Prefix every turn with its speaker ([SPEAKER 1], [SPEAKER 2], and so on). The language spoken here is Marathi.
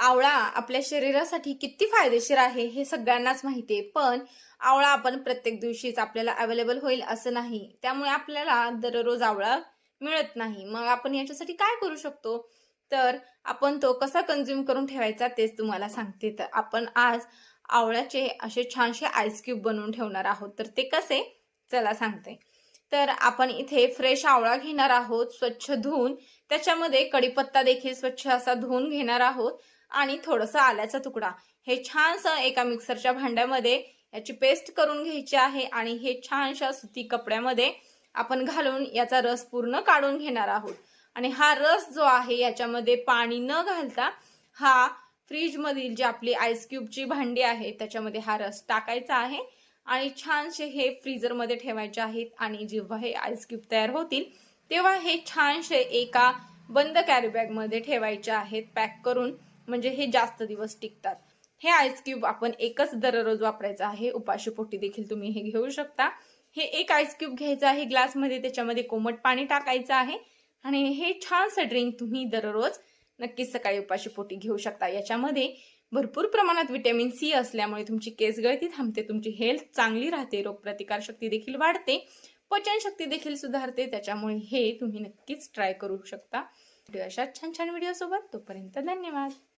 [SPEAKER 1] आवळा आपल्या शरीरासाठी किती फायदेशीर आहे हे सगळ्यांनाच माहिती आहे. पण आवळा आपण प्रत्येक दिवशीच आपल्याला अवेलेबल होईल असं नाही. त्यामुळे आपल्याला दररोज आवळा मिळत नाही. मग आपण याच्यासाठी काय करू शकतो? तर आपण तो कसा कंझ्युम करून ठेवायचा तेच तुम्हाला सांगते. तर आपण आज आवळ्याचे असे छानसे आईस क्यूब बनवून ठेवणार आहोत. तर ते कसे? चला सांगते. तर आपण इथे फ्रेश आवळा घेणार आहोत, स्वच्छ धुवून. त्याच्यामध्ये कढीपत्ता देखील स्वच्छ असा धुवून घेणार आहोत आणि थोडंसं आल्याचा तुकडा. हे छानसं एका मिक्सरच्या भांड्यामध्ये याची पेस्ट करून घ्यायची आहे आणि हे छानशा सुती कपड्यामध्ये आपण घालून याचा रस पूर्ण काढून घेणार आहोत. आणि हा रस जो आहे याच्यामध्ये पाणी न घालता हा फ्रीजमधील जी आपली आईस क्यूबची भांडी आहे त्याच्यामध्ये हा रस टाकायचा आहे आणि छानसे हे फ्रीजरमध्ये ठेवायचे आहेत. आणि जेव्हा हे आईस क्यूब तयार होतील तेव्हा हे छानसे एका बंद कॅरी बॅगमध्ये ठेवायचे आहेत पॅक करून, म्हणजे हे जास्त दिवस टिकतात. हे आईस क्यूब आपण एकच दररोज वापरायचं आहे. उपाशीपोटी देखील तुम्ही हे घेऊ शकता. हे एक आईस क्यूब घ्यायचं आहे ग्लासमध्ये, त्याच्यामध्ये कोमट पाणी टाकायचं आहे आणि हे छानसं ड्रिंक तुम्ही दररोज नक्कीच सकाळी उपाशीपोटी घेऊ शकता. याच्यामध्ये भरपूर प्रमाणात व्हिटॅमिन सी असल्यामुळे तुमची केस गळती थांबते, तुमची हेल्थ चांगली राहते, रोगप्रतिकार शक्ती देखील वाढते, पचनशक्ती देखील सुधारते. त्याच्यामुळे हे तुम्ही नक्कीच ट्राय करू शकता. अशा छान छान व्हिडिओ सोबत. तोपर्यंत धन्यवाद.